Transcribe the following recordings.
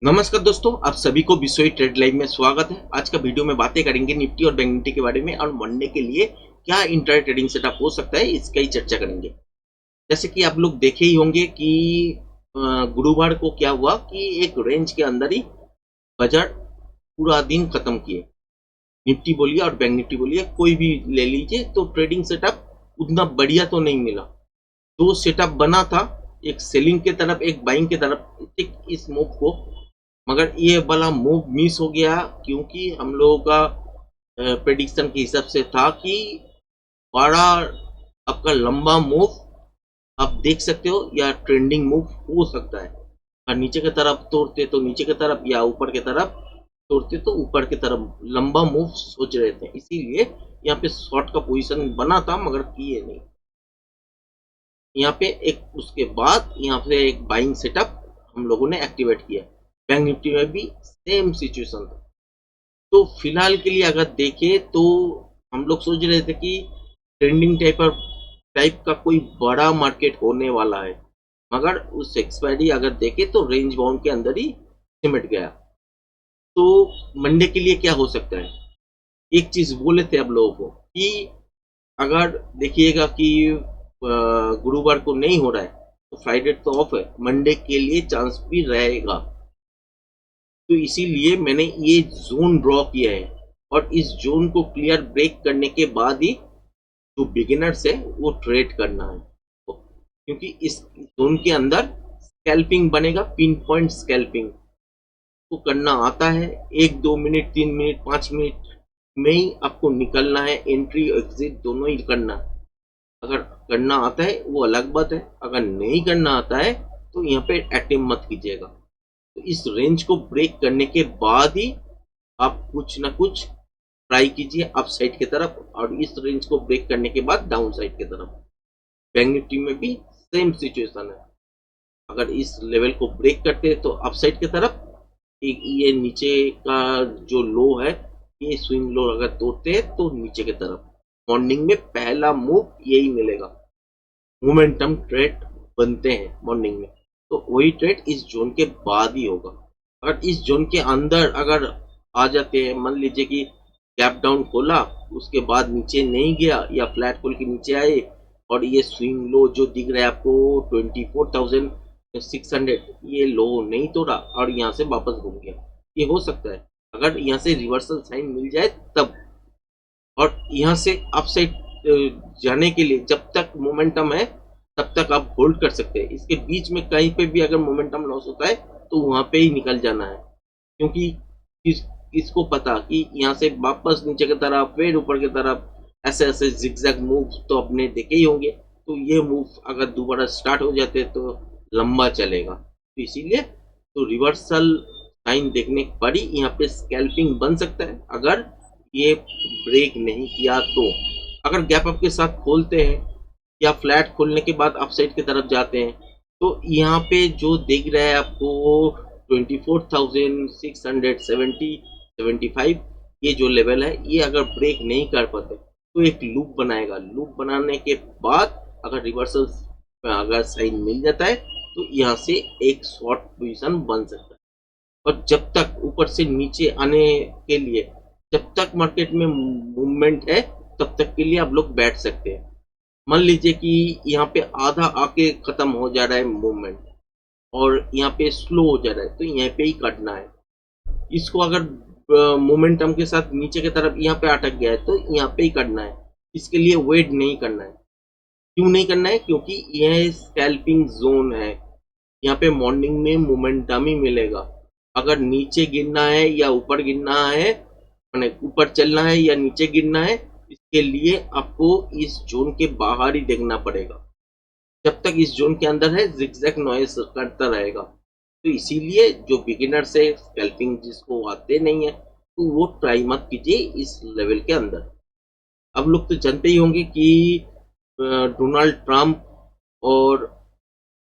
नमस्कार दोस्तों, आप सभी को बिसोई ट्रेड लाइव में स्वागत है। आज का वीडियो में बातें करेंगे निफ्टी और बैंक निफ्टी के बारे में और मंडे के लिए क्या इंट्राडे ट्रेडिंग सेटअप हो सकता है, इसका ही चर्चा करेंगे। जैसे कि आप लोग देखे ही होंगे कि गुरुवार को क्या हुआ कि एक रेंज के अंदर ही बाजार पूरा दिन खत्म किए। निफ्टी बोलिए और बैंक निफ्टी बोलिए, कोई भी ले लीजिए, तो ट्रेडिंग सेटअप उतना बढ़िया तो नहीं मिला। दो सेटअप बना था, एक सेलिंग के तरफ एक बाइंग के तरफ, ठीक इस मूव को, मगर ये वाला मूव मिस हो गया क्योंकि हम लोगों का प्रेडिक्शन के हिसाब से था कि बड़ा आपका लंबा मूव आप देख सकते हो या ट्रेंडिंग मूव हो सकता है। और नीचे की तरफ तोड़ते तो नीचे की तरफ या ऊपर की तरफ तोड़ते तो ऊपर की तरफ लंबा मूव सोच रहे थे, इसीलिए यहाँ पे शॉर्ट का पोजीशन बना था मगर किए नहीं। यहाँ पे एक उसके बाद यहाँ पे एक बाइंग सेटअप हम लोगों ने एक्टिवेट किया। बैंक निफ्टी में भी सेम सिचुएशन था। तो फिलहाल के लिए अगर देखें तो हम लोग सोच रहे थे कि ट्रेंडिंग टाइप का कोई बड़ा मार्केट होने वाला है, मगर उस एक्सपायरी अगर देखें तो रेंज बाउंड के अंदर ही सिमट गया। तो मंडे के लिए क्या हो सकता है, एक चीज बोले थे आप लोगों को कि अगर देखिएगा कि गुरुवार को नहीं हो रहा है तो फ्राइडे तो ऑफ है, मंडे के लिए चांस भी रहेगा। तो इसीलिए मैंने ये जोन ड्रॉ किया है और इस जोन को क्लियर ब्रेक करने के बाद ही जो बिगिनर्स है वो ट्रेड करना है, तो क्योंकि इस जोन के अंदर स्कैल्पिंग बनेगा, पिन पॉइंट स्कैल्पिंग को करना आता है। 1-2 मिनट 3 मिनट 5 मिनट में ही आपको निकलना है, एंट्री एग्जिट दोनों ही करना है। अगर करना आता है वो अलग बात है, अगर नहीं करना आता है तो यहाँ पे अटेम्प्ट मत कीजिएगा। तो इस रेंज को ब्रेक करने के बाद ही आप कुछ ना कुछ ट्राई कीजिए अप साइड की तरफ, और इस रेंज को ब्रेक करने के बाद डाउन साइड की तरफ। बैंक निफ्टी में भी सेम सिचुएशन है, अगर इस लेवल को ब्रेक करते हैं तो अप साइड की तरफ, ये नीचे का जो लो है ये स्विंग लो अगर तोड़ते हैं तो नीचे की तरफ। मॉर्निंग में पहला मूव यही मिलेगा, मोमेंटम ट्रेड बनते हैं मॉर्निंग में, तो वही ट्रेड इस जोन के बाद ही होगा। अगर इस जोन के अंदर अगर आ जाते हैं, मान लीजिए कि गैप डाउन खोला उसके बाद नीचे नहीं गया या फ्लैट खोल के नीचे आए और ये स्विंग लो जो दिख रहा है आपको 24,600, ये लो नहीं तोड़ा और यहाँ से वापस घूम गया, ये हो सकता है। अगर यहाँ से रिवर्सल साइन मिल जाए तब, और यहाँ से अपसाइड जाने के लिए जब तक मोमेंटम है तब तक आप होल्ड कर सकते हैं। इसके बीच में कहीं पे भी अगर मोमेंटम लॉस होता है तो वहां पे ही निकल जाना है, क्योंकि किसको पता कि यहाँ से वापस नीचे की तरफ फिर ऊपर की तरफ ऐसे ऐसे जिगजैग मूव तो अपने देखे ही होंगे। तो ये मूव अगर दोबारा स्टार्ट हो जाते तो लंबा चलेगा, तो इसीलिए तो रिवर्सल साइन देखने पर ही यहाँ पे स्कैल्पिंग बन सकता है। अगर ये ब्रेक नहीं किया तो, अगर गैप अप के साथ खोलते हैं या फ्लैट खोलने के बाद अपसाइड की तरफ जाते हैं तो यहाँ पे जो दिख रहा है आपको 24,670-75, ये जो लेवल है ये अगर ब्रेक नहीं कर पाते तो एक लूप बनाएगा। लूप बनाने के बाद अगर रिवर्सल अगर साइन मिल जाता है तो यहाँ से एक शॉर्ट पोजीशन बन सकता है। और जब तक ऊपर से नीचे आने के लिए, जब तक मार्केट में मूवमेंट है तब तक के लिए आप लोग बैठ सकते हैं। मान लीजिए कि यहाँ पे आधा आके खत्म हो जा रहा है मूवमेंट और यहाँ पे स्लो हो जा रहा है तो यहाँ पे ही काटना है। इसको अगर मोमेंटम के साथ नीचे की तरफ यहाँ पे अटक गया है तो यहाँ पे ही करना है, इसके लिए वेट नहीं करना है। क्यों नहीं करना है, क्योंकि यह स्कैल्पिंग जोन है, यहाँ पे मॉर्निंग में मोमेंटम ही मिलेगा। अगर नीचे गिरना है या ऊपर गिरना है, मैंने ऊपर चलना है या नीचे गिरना है, इसके लिए आपको इस जोन के बाहर ही देखना पड़ेगा। जब तक इस जोन के अंदर है जिगजैग नॉइज करता रहेगा। तो इसीलिए जो बिगिनर्स है, स्कैल्पिंग जिसको आते नहीं है, तो वो ट्राई मत कीजिए इस लेवल के अंदर। अब लोग तो जानते ही होंगे कि डोनाल्ड ट्रंप और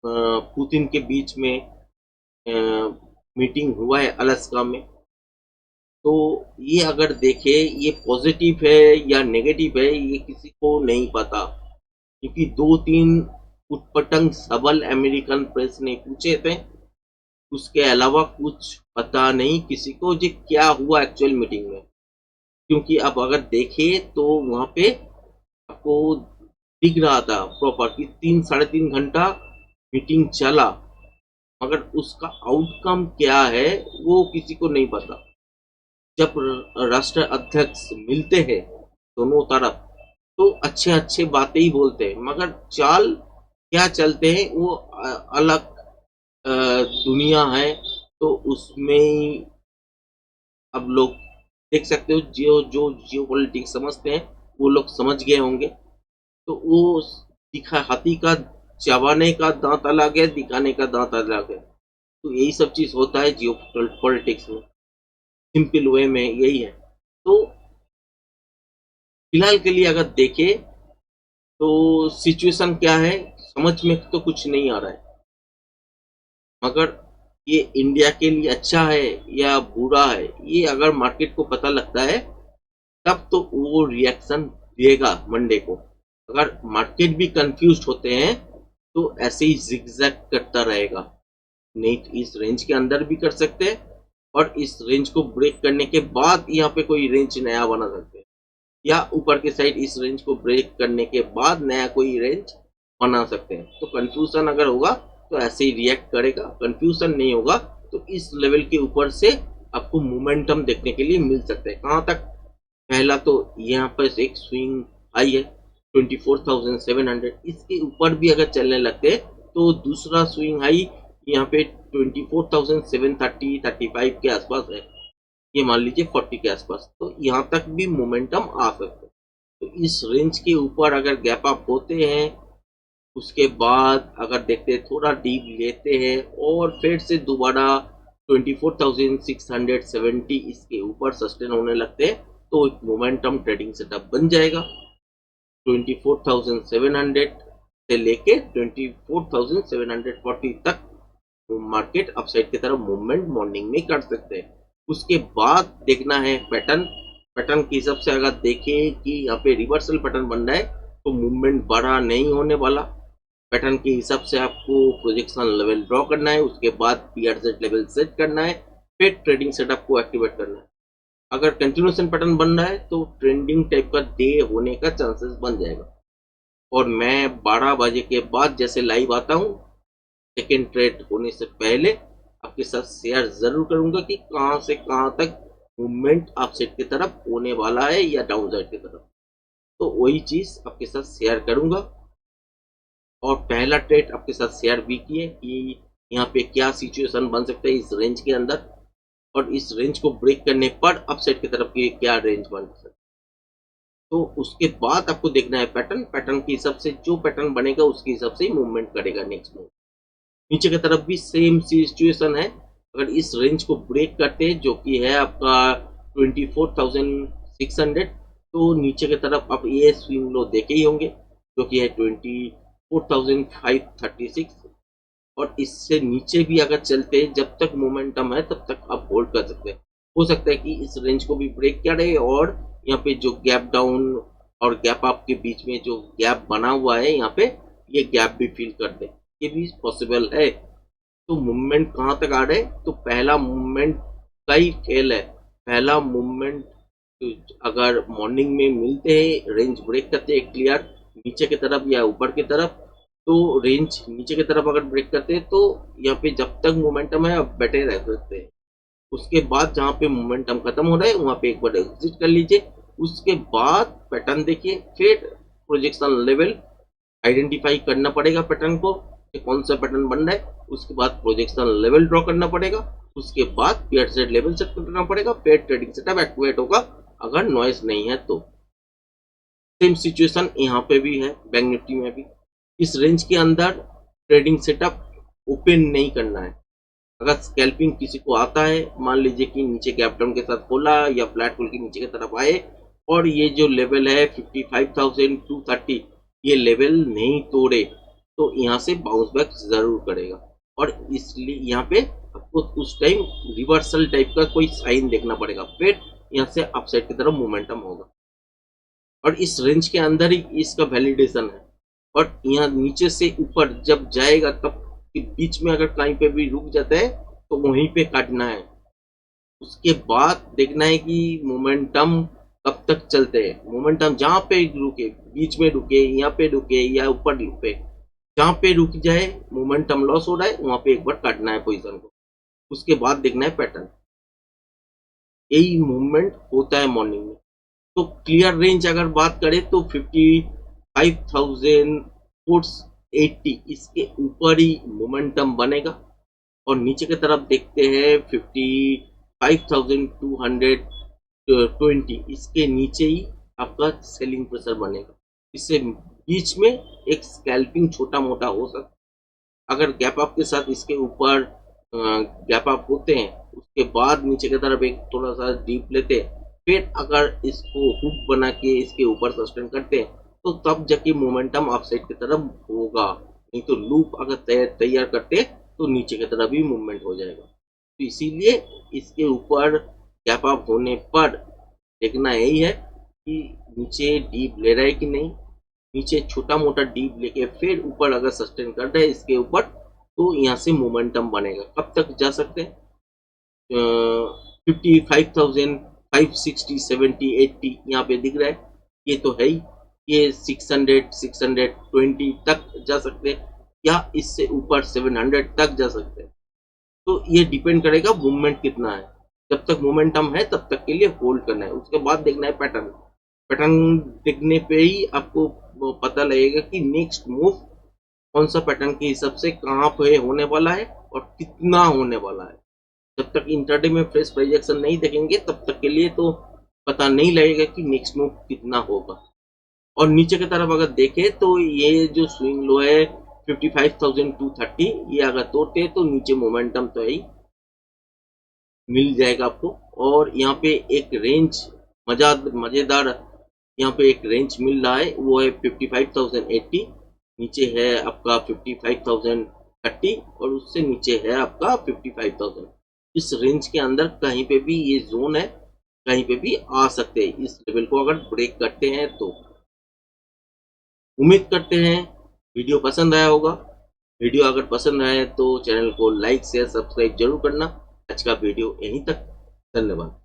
पुतिन के बीच में मीटिंग हुआ है अलास्का में। तो ये अगर देखे ये पॉजिटिव है या नेगेटिव है ये किसी को नहीं पता, क्योंकि 2-3 उटपटंग सवाल अमेरिकन प्रेस ने पूछे थे, उसके अलावा कुछ पता नहीं किसी को जी क्या हुआ एक्चुअल मीटिंग में, क्योंकि आप अगर देखें तो वहां पे आपको दिख रहा था प्रॉपर कि 3 साढ़े 3 घंटा मीटिंग चला, मगर उसका आउटकम क्या है वो किसी को नहीं पता। जब राष्ट्र अध्यक्ष मिलते हैं दोनों तरफ तो अच्छे अच्छे बातें ही बोलते हैं, मगर चाल क्या चलते हैं वो अलग दुनिया है। तो उसमें अब लोग देख सकते हो जो जो जियो पॉलिटिक्स समझते हैं वो लोग समझ गए होंगे। तो वो दिखा हाथी का चबाने का दांत अलग है, दिखाने का दांत अलग है। तो यही सब चीज होता है जियो पॉलिटिक्स में, सिंपल वे में यही है। तो फिलहाल के लिए अगर देखें तो सिचुएशन क्या है समझ में तो कुछ नहीं आ रहा है, मगर ये इंडिया के लिए अच्छा है या बुरा है ये अगर मार्केट को पता लगता है तब तो वो रिएक्शन देगा मंडे को। अगर मार्केट भी कंफ्यूज होते हैं तो ऐसे ही जिगजैग करता रहेगा, नहीं तो इस रेंज के अंदर भी कर सकते हैं और इस रेंज को ब्रेक करने के बाद यहाँ पे कोई रेंज नया बना सकते हैं, या ऊपर के साइड इस रेंज को ब्रेक करने के बाद नया कोई रेंज बना सकते हैं। तो कंफ्यूजन अगर होगा तो ऐसे ही रिएक्ट करेगा, कंफ्यूजन नहीं होगा तो इस लेवल के ऊपर से आपको मोमेंटम देखने के लिए मिल सकता है। कहाँ तक? पहला तो यहाँ पर एक स्विंग आई है 24,700, इसके ऊपर भी अगर चलने लगते हैं तो दूसरा स्विंग हाई यहाँ पे 24,730 35 के आसपास है, ये मान लीजिए 40 के आसपास। तो यहाँ तक भी मोमेंटम आ सकता है। तो इस रेंज के ऊपर अगर गैप अप होते हैं उसके बाद अगर देखते हैं थोड़ा डीप लेते हैं और फिर से दोबारा 24,670 इसके ऊपर सस्टेन होने लगते हैं तो एक मोमेंटम ट्रेडिंग सेटअप बन जाएगा। 24,700 से लेके 24,740 तक मार्केट अपसाइड की तरफ मूवमेंट मॉर्निंग में कर सकते हैं। उसके बाद देखना है पैटर्न, पैटर्न के हिसाब से अगर देखें कि यहाँ पे रिवर्सल पैटर्न बन रहा है तो मूवमेंट बड़ा नहीं होने वाला। पैटर्न के हिसाब से आपको प्रोजेक्शन लेवल ड्रॉ करना है, उसके बाद पीआरजेड लेवल सेट करना है, फिर ट्रेडिंग सेटअप को एक्टिवेट करना है। अगर कंटिन्यूएशन पैटर्न बन रहा है तो ट्रेंडिंग टाइप का डे होने का चांसेस बन जाएगा। और मैं 12 बजे के बाद जैसे लाइव आता हूँ सेकेंड ट्रेड होने से पहले आपके साथ शेयर जरूर करूंगा कि कहां से कहां तक मूवमेंट अपसाइड की तरफ होने वाला है या डाउन साइड की तरफ। तो वही चीज आपके साथ शेयर करूंगा। और पहला ट्रेड आपके साथ शेयर भी किए कि यहाँ पे क्या सिचुएशन बन सकता है इस रेंज के अंदर, और इस रेंज को ब्रेक करने पर अपसाइड की तरफ की क्या रेंज बन सकता है। तो उसके बाद आपको देखना है पैटर्न, पैटर्न के हिसाब से जो पैटर्न बनेगा उसके हिसाब से ही मूवमेंट करेगा नेक्स्ट मूव। नीचे की तरफ भी सेम सिचुएशन है, अगर इस रेंज को ब्रेक करते हैं जो कि है आपका 24,600, तो नीचे की तरफ आप ये स्विंग लो देखे ही होंगे जो कि है 24,536, और इससे नीचे भी अगर चलते हैं जब तक मोमेंटम है तब तक आप होल्ड कर सकते हैं। हो सकता है कि इस रेंज को भी ब्रेक करे और यहाँ पे जो गैप डाउन और गैप अप के बीच में जो गैप बना हुआ है यहाँ पे ये गैप भी फिल कर दे, ये भी पॉसिबल है। तो मूवमेंट कहाँ तक आ रहे हैं? तो पहला मूवमेंट का ही खेल है। पहला मूवमेंट अगर मॉर्निंग में मिलते हैं रेंज ब्रेक करते हैं क्लियर नीचे की तरफ या ऊपर की तरफ, तो रेंज नीचे की तरफ अगर ब्रेक करते हैं तो यहाँ पे जब तक मोमेंटम है आप बैठे रह सकते हैं। उसके बाद जहाँ पे मोमेंटम खत्म हो रहा है वहां पे एक बार एग्जिट कर लीजिए। उसके बाद पैटर्न देखिए, फिर प्रोजेक्शन लेवल आइडेंटिफाई करना पड़ेगा पैटर्न को कि कौन सा पैटर्न बन रहा है। उसके बाद प्रोजेक्शन लेवल ड्रॉ करना पड़ेगा, उसके बाद पेयर सेट लेवल सेट करना पड़ेगा, पेयर ट्रेडिंग सेटअप एक्टिवेट होगा अगर नॉइस नहीं है तो। सेम सिचुएशन यहाँ पे भी है बैंक निफ्टी में भी। इस रेंज के अंदर ट्रेडिंग सेटअप ओपन नहीं करना है। अगर स्कैल्पिंग किसी को आता है, मान लीजिए कि नीचे गैप डाउन के साथ खोला या फ्लैट खोल के नीचे की तरफ आए और ये जो लेवल है 55,230 ये लेवल नहीं तोड़े तो यहाँ से बाउंस बैक जरूर करेगा। और इसलिए यहाँ पे आपको उस टाइम रिवर्सल टाइप का कोई साइन देखना पड़ेगा, फिर यहाँ से अपसाइड की तरफ मोमेंटम होगा। और इस रेंज के अंदर ही इसका वैलिडेशन है। और यहाँ नीचे से ऊपर जब जाएगा तब बीच में अगर कहीं पे भी रुक जाता है तो वहीं पे काटना है। उसके बाद देखना है कि मोमेंटम कब तक चलते हैं। मोमेंटम जहाँ पे रुके, बीच में रुके, यहाँ पे रुके या ऊपर रुके, जहाँ पे रुक जाए मोमेंटम लॉस हो रहा है वहां पे एक बार काटना है पोजीशन को। उसके बाद देखना है पैटर्न। यही मूवमेंट होता है मॉर्निंग में। तो क्लियर रेंज अगर बात करें तो 55,480 इसके ऊपर ही मोमेंटम बनेगा। और नीचे की तरफ देखते हैं 55,220 इसके नीचे ही आपका सेलिंग प्रेशर बनेगा। इससे बीच में एक स्कैल्पिंग छोटा मोटा हो सकता है। अगर गैप अप के साथ इसके ऊपर गैप अप होते हैं, उसके बाद नीचे की तरफ एक थोड़ा सा डीप लेते हैं, फिर अगर इसको हुक बना के इसके ऊपर सस्टेन करते हैं तो तब जाके मोमेंटम अपसाइड की तरफ होगा। नहीं तो लूप अगर तैयार करते हैं तो नीचे की तरफ भी मूवमेंट हो जाएगा। तो इसीलिए इसके ऊपर गैप अप होने पर देखना यही है कि नीचे डीप ले रहा है कि नहीं। नीचे छोटा मोटा डीप लेके फिर ऊपर अगर सस्टेन कर रहे हैं इसके ऊपर तो यहाँ से मोमेंटम बनेगा। कब तक जा सकते हैं? 55,560 70 80 यहाँ पे दिख रहा है, ये तो है ही। ये 600 620 तक जा सकते हैं या इससे ऊपर 700 तक जा सकते हैं। तो ये डिपेंड करेगा मूवमेंट कितना है। जब तक मोमेंटम है तब तक के लिए होल्ड करना है। उसके बाद देखना है पैटर्न। पैटर्न देखने पे ही आपको पता लगेगा कि नेक्स्ट मूव कौन सा पैटर्न के हिसाब से कहाँ पे होने वाला है और कितना होने वाला है। जब तक इंटरडे में फ्रेश प्राइस एक्शन नहीं देखेंगे तब तक के लिए तो पता नहीं लगेगा कि नेक्स्ट मूव कितना होगा। और नीचे की तरफ अगर देखें तो ये जो स्विंग लो है 55,230 ये अगर तोड़ते तो नीचे मोमेंटम तो ही मिल जाएगा आपको। और यहाँ पे एक रेंज मजेदार यहाँ पे एक रेंज मिल रहा है, वो है 55,080, नीचे है आपका 55,030 और उससे नीचे है आपका 55,000। इस रेंज के अंदर कहीं पे भी ये जोन है, कहीं पे भी आ सकते हैं इस लेवल को अगर ब्रेक करते हैं तो। उम्मीद करते हैं वीडियो पसंद आया होगा। वीडियो अगर पसंद आए तो चैनल को लाइक शेयर सब्सक्राइब जरूर करना। आज का वीडियो यहीं तक, धन्यवाद।